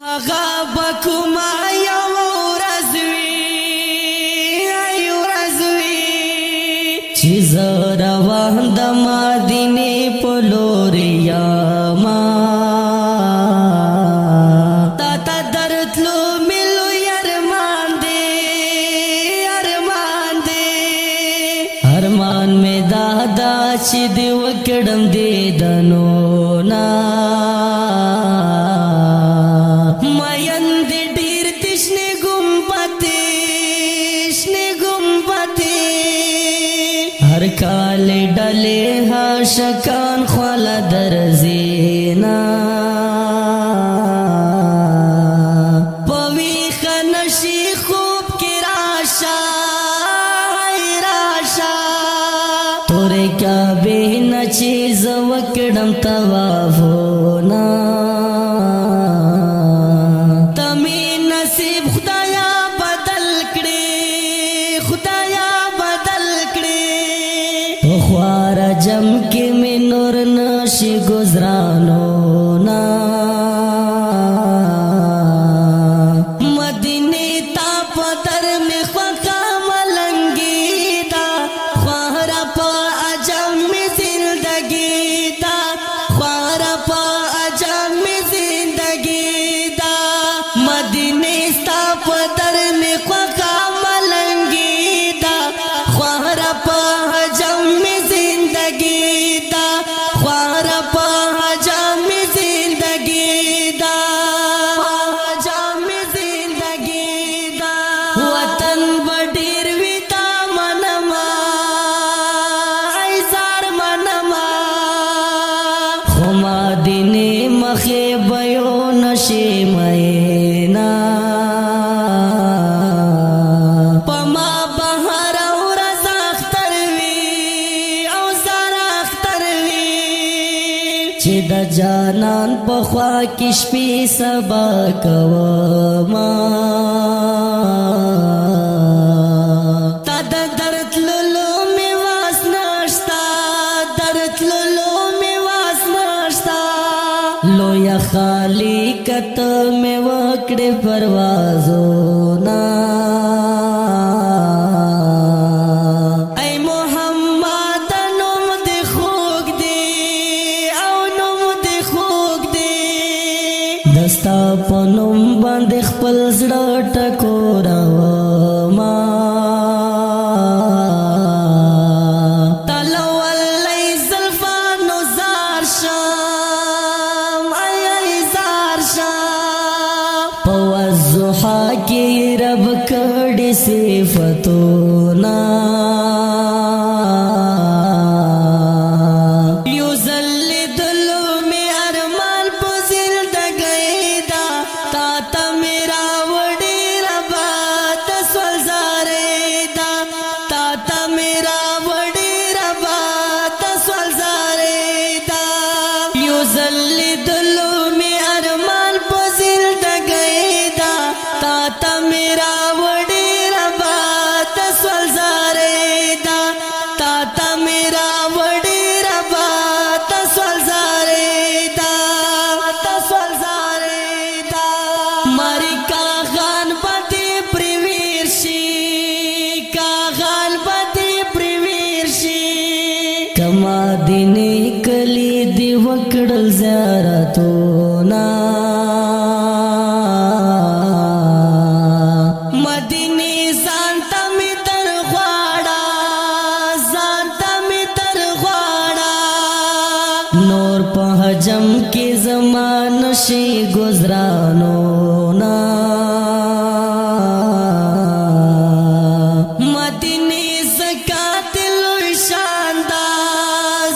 هغه بکما یو ورځ وي چې زه روان د مدینې په لور یما تا ته درتلو ملو ارمان دی ارمان مې دادا چې دی وکړم دې دنونا हर काले डले हा शकान ख्वाला दरजीना पवी खनशी खूब की राशा तोरे क्या बेन चीज वकड़म तवाफोना तमी नसीब खुदाया बदल कड़े ख्वारा जम के में नूर नशी गुजरानो ना मदीने ता पदर में ख्वाका मलंगी दा ख्वारा पा अजम में जिंदगी दा ख्वारा पा अजम में जिंदगी दा मदीने ता पदर में ख्वाका मलंगी दा ख्वारा पा अजम में मदीने मखे बयो नशे मैना पमा बहर और अख्तरवी चिद जानन पख्वा किशपी सबा कवमा तद दर्द लुलु में वास नश्ता दर्द लुलु लोया खाली कत में वकड़े परवाजो ना ऐ मोहम्मद नुम दे खोग दे औ नुम दे खोग दे दस्ता पनुम बंद खपल जड़ा टकोरावमा पवज़ुहा की रब कड़ी सिफ़तोना युज़ल्लिदुल में अरमान पो ज़िंदगी दा ताता मेरा वड़ी रबा तस्वल ज़ारे दा ताता मेरा वड़ी रबा तस्वल ज़ारे दा युज़ल्लिदुल में अरमान पो ताता मेरा वड़ी रबा तस्वल ज़ारे दा ताता मेरा वड़ी रबा तस्वल ज़ारे दा मारी कागान बदी प्रिवीरशी कमा दिने कली दी वकड़ल ज़ियारतो ना नूर पहजम के जमान से गुजरानो ना मदीने ज़कातिल शानदार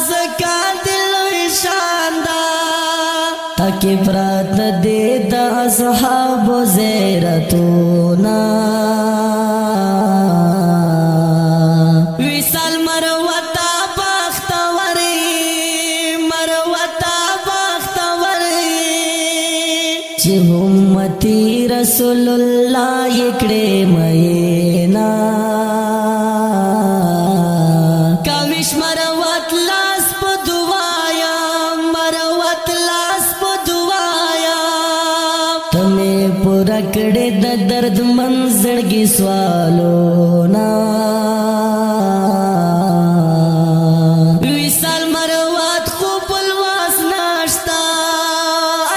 ताकि प्रात दे दा असहाब ज़ेरतो ना विशाल मरवता उम्मती रसूलुल्लाह इकड़े मैना कविश मरवत लास पो दुआया तुम کړې د درد منزړګي سوالونه وصال مروت خو بل واس ناشتا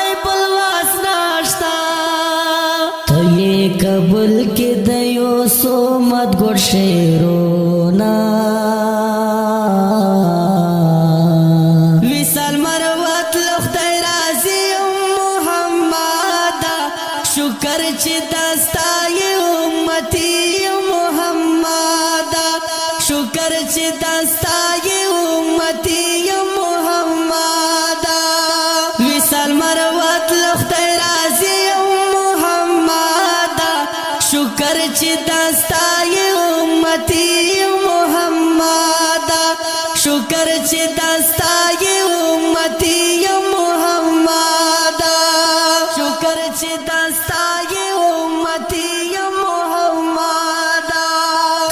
ای بل واس ناشتا ته یې قبول کې د یو سومت ګور شعرونه وصال مروت له خدای راضي محمد شکر چې دستا یې امتي محمد شکر چې دستا یې امتي محمد وصال مروت له خدای راضي محمد شکر چې دستا یې امتي محمد شکر چې دستا یې امتي محمد شکر چې دستا یې امتي محمد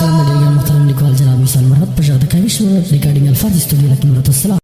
محترم لیکوال جناب وصال مروت پر ژغ د کاوش ریکارډینګ الفاظ استودیو لکه مراد السلام